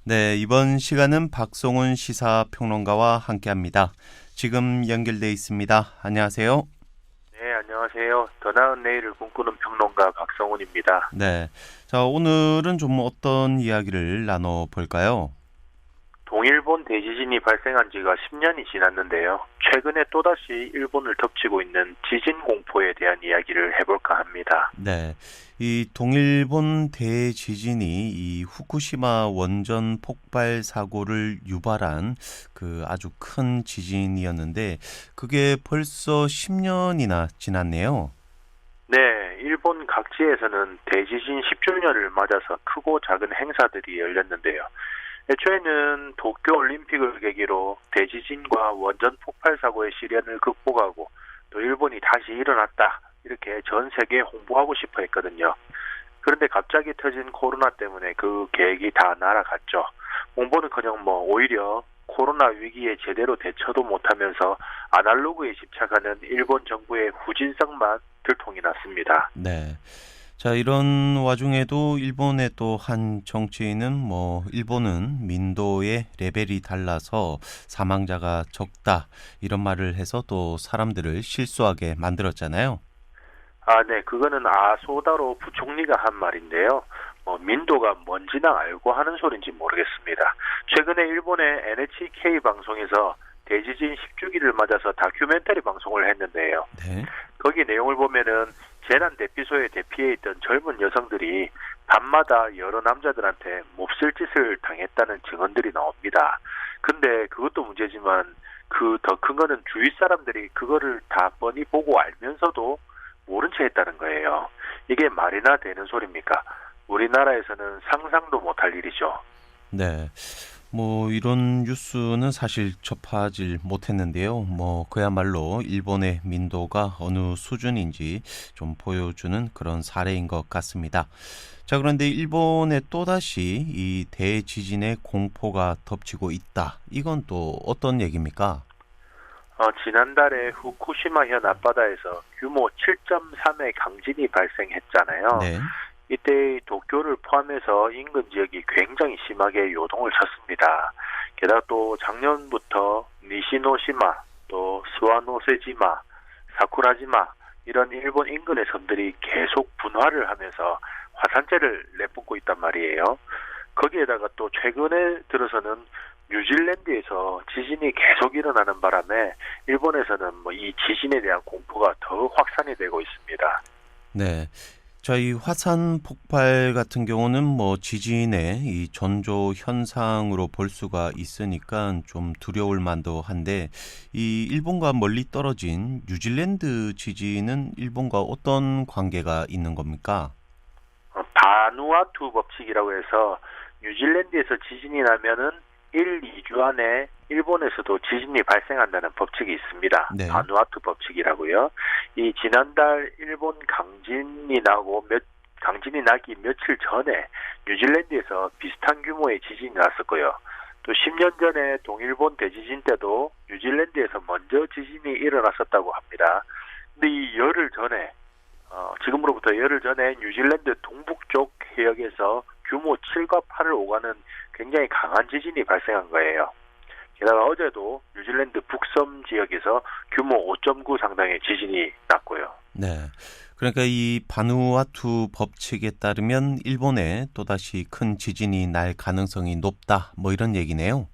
네, 이번 시간은 박성훈 시사평론가와 함께합니다. 지금 연결돼 있습니다. 안녕하세요. 네, 안녕하세요. 더 나은 내일을 꿈꾸는 평론가 박성훈입니다. 네, 자 오늘은 좀 어떤 이야기를 나눠볼까요? 동일본 대지진이 발생한 지가 10년이 지났는데요. 최근에 또다시 일본을 덮치고 있는 지진 공포에 대한 이야기를 해볼까 합니다. 네, 이 동일본 대지진이 이 후쿠시마 원전 폭발 사고를 유발한 그 아주 큰 지진이었는데 그게 벌써 10년이나 지났네요. 네, 일본 각지에서는 대지진 10주년을 맞아서 크고 작은 행사들이 열렸는데요. 애초에는 도쿄 올림픽을 계기로 대지진과 원전 폭발 사고의 시련을 극복하고 또 일본이 다시 일어났다 이렇게 전 세계에 홍보하고 싶어 했거든요. 그런데 갑자기 터진 코로나 때문에 그 계획이 다 날아갔죠. 홍보는커녕 오히려 코로나 위기에 제대로 대처도 못하면서 아날로그에 집착하는 일본 정부의 후진성만 들통이 났습니다. 네. 자, 이런 와중에도 일본의 또 한 정치인은 일본은 민도의 레벨이 달라서 사망자가 적다. 이런 말을 해서 또 사람들을 실수하게 만들었잖아요. 아, 네, 그거는 아소다로 부총리가 한 말인데요. 민도가 뭔지나 알고 하는 소린지 모르겠습니다. 최근에 일본의 NHK 방송에서 대지진 10주기를 맞아서 다큐멘터리 방송을 했는데요. 네. 거기 내용을 보면은 재난 대피소에 대피해 있던 젊은 여성들이 밤마다 여러 남자들한테 몹쓸 짓을 당했다는 증언들이 나옵니다. 근데 그것도 문제지만 그 더 큰 거는 주위 사람들이 그거를 다 뻔히 보고 알면서도 모른 채 했다는 거예요. 이게 말이나 되는 소리입니까? 우리나라에서는 상상도 못할 일이죠. 네. 이런 뉴스는 사실 접하지 못했는데요. 그야말로 일본의 민도가 어느 수준인지 좀 보여주는 그런 사례인 것 같습니다. 자, 그런데 일본에 또다시 이 대지진의 공포가 덮치고 있다. 이건 또 어떤 얘기입니까? 지난달에 후쿠시마현 앞바다에서 규모 7.3의 강진이 발생했잖아요. 네. 이때 도쿄를 포함해서 인근 지역이 굉장히 심하게 요동을 쳤습니다. 게다가 또 작년부터 니시노시마, 또 스와노세지마, 사쿠라지마 이런 일본 인근의 섬들이 계속 분화를 하면서 화산재를 내뿜고 있단 말이에요. 거기에다가 또 최근에 들어서는 뉴질랜드에서 지진이 계속 일어나는 바람에 일본에서는 이 지진에 대한 공포가 더 확산이 되고 있습니다. 네. 자, 이 화산 폭발 같은 경우는 지진의 이 전조 현상으로 볼 수가 있으니까 좀 두려울 만도 한데 이 일본과 멀리 떨어진 뉴질랜드 지진은 일본과 어떤 관계가 있는 겁니까? 바누아투 법칙이라고 해서 뉴질랜드에서 지진이 나면은 1, 2주 안에 일본에서도 지진이 발생한다는 법칙이 있습니다. 네. 바누아투 법칙이라고요. 이 지난달 일본 강진이 나기 며칠 전에 뉴질랜드에서 비슷한 규모의 지진이 났었고요. 또 10년 전에 동일본 대지진 때도 뉴질랜드에서 먼저 지진이 일어났었다고 합니다. 근데 이 열흘 전에 지금으로부터 열흘 전에 뉴질랜드 동북쪽 해역에서 규모 7과 8을 오가는 굉장히 강한 지진이 발생한 거예요. 게다가 어제도 뉴질랜드 북섬 지역에서 규모 5.9 상당의 지진이 났고요. 네. 그러니까 이 바누아투 법칙에 따르면 일본에 또다시 큰 지진이 날 가능성이 높다. 이런 얘기네요.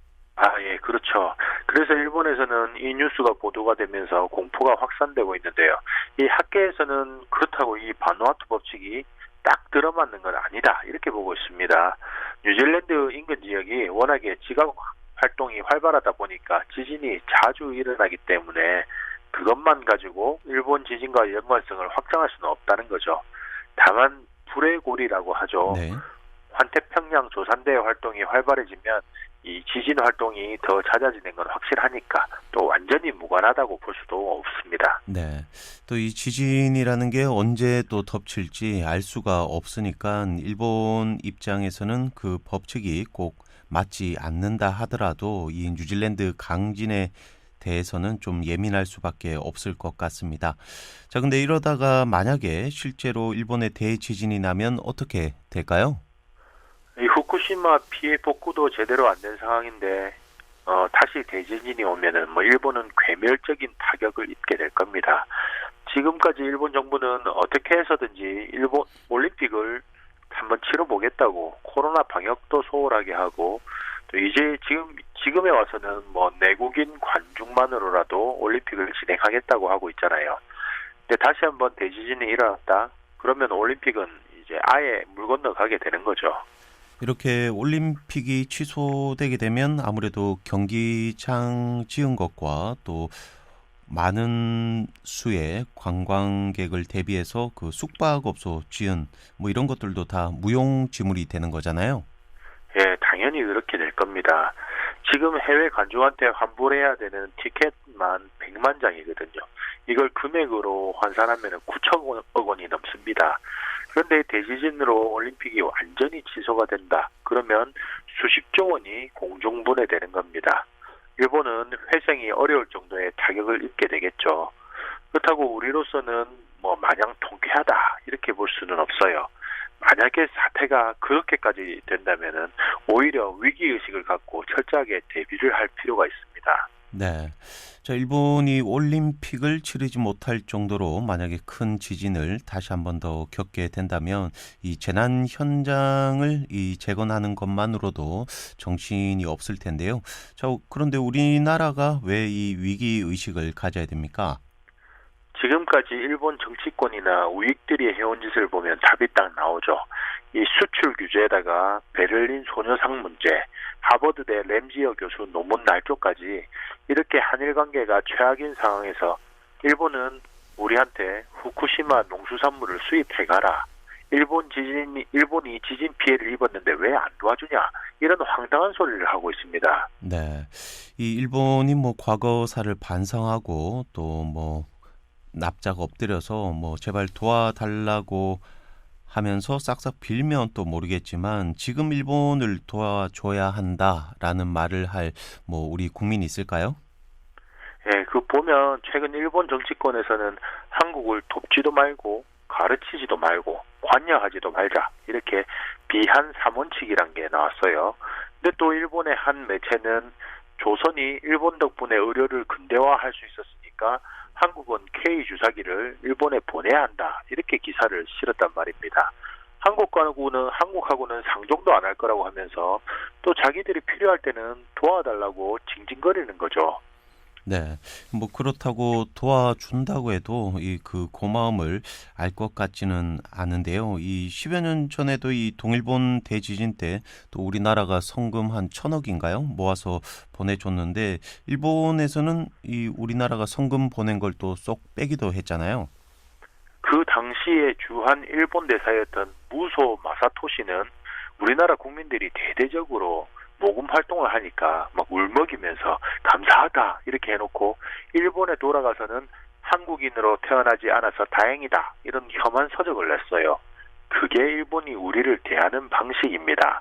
예, 그렇죠. 그래서 일본에서는 이 뉴스가 보도가 되면서 공포가 확산되고 있는데요. 이 학계에서는 그렇다고 이 바누아투 법칙이 딱 들어맞는 건 아니다. 이렇게 보고 있습니다. 뉴질랜드 인근 지역이 워낙에 지각 활동이 활발하다 보니까 지진이 자주 일어나기 때문에 그것만 가지고 일본 지진과 연관성을 확정할 수는 없다는 거죠. 다만 불의 고리라고 하죠. 네. 환태평양 조산대 활동이 활발해지면 이 지진 활동이 더 잦아지는 건 확실하니까 또 완전히 무관하다고 볼 수도 없습니다. 네. 또 이 지진이라는 게 언제 또 덮칠지 알 수가 없으니까 일본 입장에서는 그 법칙이 꼭 맞지 않는다 하더라도 이 뉴질랜드 강진에 대해서는 좀 예민할 수밖에 없을 것 같습니다. 자, 근데 이러다가 만약에 실제로 일본에 대지진이 나면 어떻게 될까요? 이 후쿠시마 피해 복구도 제대로 안 된 상황인데 다시 대지진이 오면은 뭐 일본은 괴멸적인 타격을 입게 될 겁니다. 지금까지 일본 정부는 어떻게 해서든지 일본 올림픽을 한번 치러보겠다고 코로나 방역도 소홀하게 하고 또 이제 지금에 와서는 뭐 내국인 관중만으로라도 올림픽을 진행하겠다고 하고 있잖아요. 근데 다시 한번 대지진이 일어났다. 그러면 올림픽은 이제 아예 물 건너가게 되는 거죠. 이렇게 올림픽이 취소되게 되면 아무래도 경기장 지은 것과 또 많은 수의 관광객을 대비해서 그 숙박업소 지은 뭐 이런 것들도 다 무용지물이 되는 거잖아요. 예, 당연히 그렇게 될 겁니다. 지금 해외 관중한테 환불해야 되는 티켓만 100만 장이거든요. 이걸 금액으로 환산하면 9천억 원이 넘습니다. 그런데 대지진으로 올림픽이 완전히 취소가 된다. 그러면 수십조 원이 공중분해되는 겁니다. 일본은 회생이 어려울 정도의 타격을 입게 되겠죠. 그렇다고 우리로서는 뭐 마냥 통쾌하다 이렇게 볼 수는 없어요. 만약에 사태가 그렇게까지 된다면은 오히려 위기의식을 갖고 철저하게 대비를 할 필요가 있습니다. 네. 자, 일본이 올림픽을 치르지 못할 정도로 만약에 큰 지진을 다시 한 번 더 겪게 된다면 이 재난 현장을 재건하는 것만으로도 정신이 없을 텐데요. 자, 그런데 우리나라가 왜 이 위기 의식을 가져야 됩니까? 지금까지 일본 정치권이나 우익들이 해온 짓을 보면 답이 딱 나오죠. 이 수출 규제에다가 베를린 소녀상 문제, 하버드대 램지어 교수 논문 날조까지 이렇게 한일 관계가 최악인 상황에서 일본은 우리한테 후쿠시마 농수산물을 수입해가라. 일본이 지진 피해를 입었는데 왜 안 도와주냐? 이런 황당한 소리를 하고 있습니다. 네. 이 일본이 뭐 과거사를 반성하고 또 뭐 납작 엎드려서 뭐 제발 도와달라고 하면서 싹싹 빌면 또 모르겠지만 지금 일본을 도와줘야 한다라는 말을 할 뭐 우리 국민이 있을까요? 예, 그 보면 최근 일본 정치권에서는 한국을 돕지도 말고 가르치지도 말고 관여하지도 말자 이렇게 비한 삼원칙이란 게 나왔어요. 근데 또 일본의 한 매체는 조선이 일본 덕분에 의료를 근대화할 수 있었으니까 한국은 K 주사기를 일본에 보내야 한다 이렇게 기사를 실었단 말입니다. 한국하고는 상종도 안 할 거라고 하면서 또 자기들이 필요할 때는 도와달라고 징징거리는 거죠. 네, 뭐 그렇다고 도와준다고 해도 이 그 고마움을 알 것 같지는 않은데요. 이 10여 년 전에도 이 동일본 대지진 때 또 우리나라가 성금 한 1,000억인가요? 모아서 보내줬는데 일본에서는 이 우리나라가 성금 보낸 걸 또 쏙 빼기도 했잖아요. 그 당시에 주한 일본 대사였던 무소 마사토시는 우리나라 국민들이 대대적으로 모금 활동을 하니까 막 울먹이면서 감사하다 이렇게 해놓고 일본에 돌아가서는 한국인으로 태어나지 않아서 다행이다 이런 혐한 서적을 냈어요. 그게 일본이 우리를 대하는 방식입니다.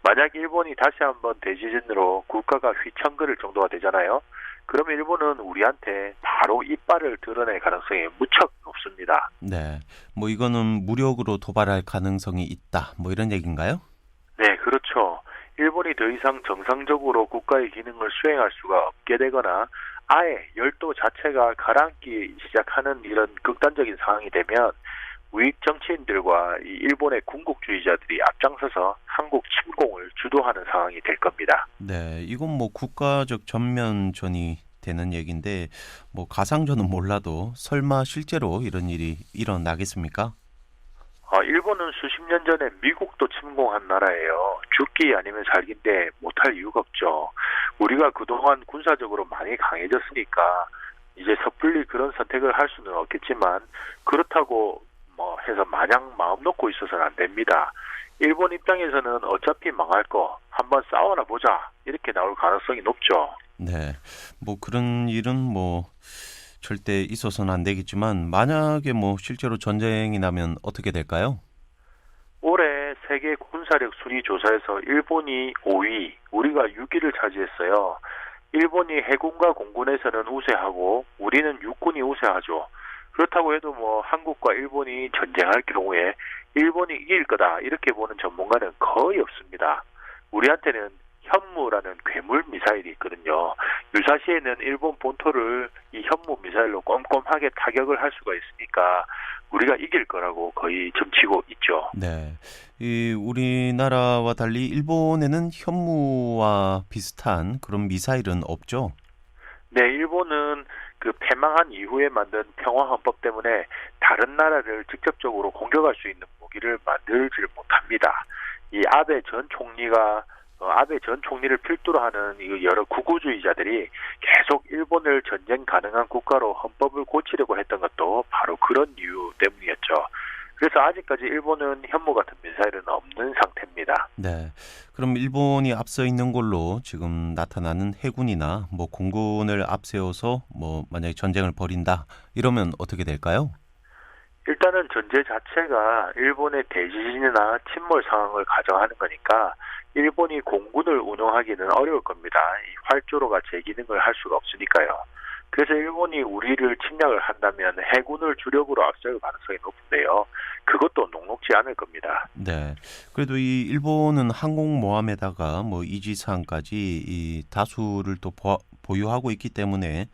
만약 일본이 다시 한번 대지진으로 국가가 휘청거릴 정도가 되잖아요. 그러면 일본은 우리한테 바로 이빨을 드러낼 가능성이 무척 높습니다. 네, 뭐 이거는 무력으로 도발할 가능성이 있다. 뭐 이런 얘기인가요? 네, 그렇죠. 일본이 더 이상 정상적으로 국가의 기능을 수행할 수가 없게 되거나 아예 열도 자체가 가라앉기 시작하는 이런 극단적인 상황이 되면 우익 정치인들과 이 일본의 군국주의자들이 앞장서서 한국 침공을 주도하는 상황이 될 겁니다. 네, 이건 뭐 국가적 전면전이 되는 얘기인데 뭐 가상전은 몰라도 설마 실제로 이런 일이 일어나겠습니까? 일본은 수십 년 전에 미국도 침공한 나라예요. 죽기 아니면 살기인데 못할 이유가 없죠. 우리가 그동안 군사적으로 많이 강해졌으니까 이제 섣불리 그런 선택을 할 수는 없겠지만 그렇다고 뭐 해서 마냥 마음 놓고 있어서는 안 됩니다. 일본 입장에서는 어차피 망할 거 한번 싸워나 보자 이렇게 나올 가능성이 높죠. 네, 뭐 그런 일은 뭐 절대 있어서는 안 되겠지만 만약에 뭐 실제로 전쟁이 나면 어떻게 될까요? 올해 세계 군사력 순위 조사에서 일본이 5위, 우리가 6위를 차지했어요. 일본이 해군과 공군에서는 우세하고 우리는 육군이 우세하죠. 그렇다고 해도 뭐 한국과 일본이 전쟁할 경우에 일본이 이길 거다 이렇게 보는 전문가는 거의 없습니다. 우리한테는 현무라는 괴물 미사일이 있거든요. 유사시에는 일본 본토를 이 현무 미사일로 꼼꼼하게 타격을 할 수가 있으니까 우리가 이길 거라고 거의 점치고 있죠. 네. 이 우리나라와 달리 일본에는 현무와 비슷한 그런 미사일은 없죠? 네, 일본은 그 패망한 이후에 만든 평화헌법 때문에 다른 나라를 직접적으로 공격할 수 있는 무기를 만들지를 못합니다. 이 아베 전 총리를 필두로 하는 이 여러 구구주의자들이 계속 일본을 전쟁 가능한 국가로 헌법을 고치려고 했던 것도 바로 그런 이유 때문이었죠. 그래서 아직까지 일본은 현무 같은 미사일은 없는 상태입니다. 네. 그럼 일본이 앞서 있는 걸로 지금 나타나는 해군이나 뭐 공군을 앞세워서 뭐 만약에 전쟁을 벌인다 이러면 어떻게 될까요? 일단은 전제 자체가 일본의 대지진이나 침몰 상황을 가정하는 거니까 일본이 공군을 운영하기는 어려울 겁니다. 이 활주로가 제 기능을 할 수가 없으니까요. 그래서 일본이 우리를 침략을 한다면 해군을 주력으로 앞세울 가능성이 높은데요. 그것도 녹록지 않을 겁니다. 네. 그래도 이 일본은 항공모함에다가 뭐 이지스함까지 이 다수를 또 보유하고 있기 때문에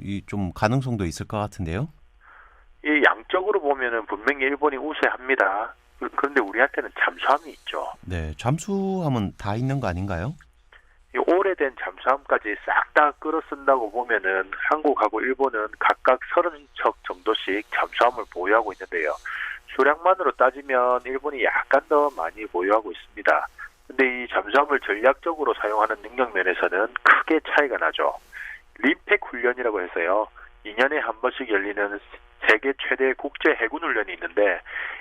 이 좀 가능성도 있을 것 같은데요. 이 양적으로 보면은 분명히 일본이 우세합니다. 그런데 우리한테는 잠수함이 있죠. 네. 잠수함은 다 있는 거 아닌가요? 이 오래된 잠수함까지 싹 다 끌어 쓴다고 보면은 한국하고 일본은 각각 30척 정도씩 잠수함을 보유하고 있는데요. 수량만으로 따지면 일본이 약간 더 많이 보유하고 있습니다. 근데 이 잠수함을 전략적으로 사용하는 능력 면에서는 크게 차이가 나죠. 림팩 훈련이라고 해서요. 2년에 한 번씩 열리는 세계 최대 국제 해군 훈련이 있는데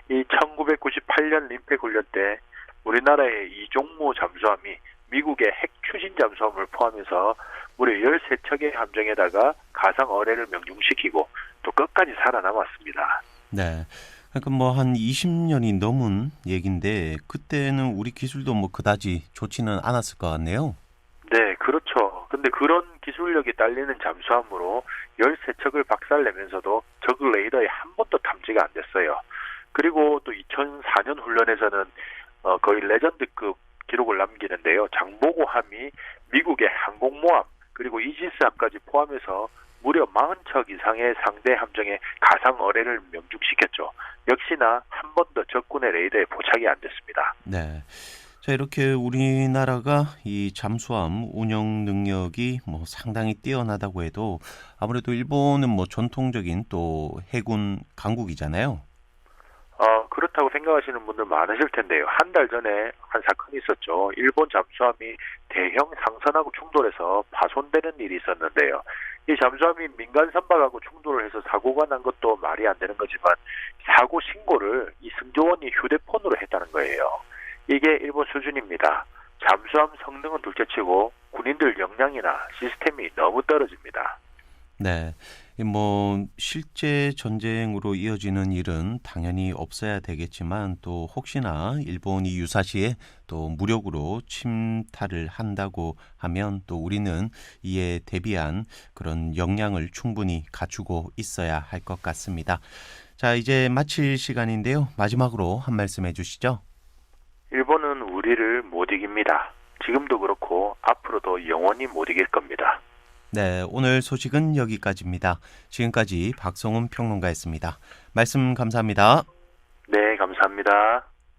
이 1998년 림팩 훈련 때 우리나라의 이종무 잠수함이 미국의 핵 추진 잠수함을 포함해서 무려 13척의 함정에다가 가상 어뢰를 명중시키고 또 끝까지 살아남았습니다. 네. 그러니까 뭐 한 20년이 넘은 얘긴데 그때는 우리 기술도 뭐 그다지 좋지는 않았을 것 같네요. 네, 그렇죠. 근데 그런 기술력이 딸리는 잠수함으로 13척을 박살내면서도 적 레이더에 한 번도 탐지가 안 됐어요. 그리고 또 2004년 훈련에서는 거의 레전드급 기록을 남기는데요. 장보고함이 미국의 항공모함 그리고 이지스함까지 포함해서 무려 40척 이상의 상대 함정에 가상 어뢰를 명중시켰죠. 역시나 한 번도 적군의 레이더에 포착이 안 됐습니다. 네. 자, 이렇게 우리나라가 이 잠수함 운영 능력이 뭐 상당히 뛰어나다고 해도 아무래도 일본은 뭐 전통적인 또 해군 강국이잖아요. 그렇다고 생각하시는 분들 많으실 텐데요. 한 달 전에 한 사건이 있었죠. 일본 잠수함이 대형 상선하고 충돌해서 파손되는 일이 있었는데요. 이 잠수함이 민간 선박하고 충돌을 해서 사고가 난 것도 말이 안 되는 거지만 사고 신고를 이 승조원이 휴대폰으로 했다는 거예요. 이게 일본 수준입니다. 잠수함 성능은 둘째치고 군인들 역량이나 시스템이 너무 떨어집니다. 네. 뭐 실제 전쟁으로 이어지는 일은 당연히 없어야 되겠지만 또 혹시나 일본이 유사시에 또 무력으로 침탈을 한다고 하면 또 우리는 이에 대비한 그런 역량을 충분히 갖추고 있어야 할 것 같습니다. 자, 이제 마칠 시간인데요. 마지막으로 한 말씀 해주시죠. 일본은 우리를 못 이깁니다. 지금도 그렇고 앞으로도 영원히 못 이길 겁니다. 네, 오늘 소식은 여기까지입니다. 지금까지 박성훈 평론가였습니다. 말씀 감사합니다. 네, 감사합니다.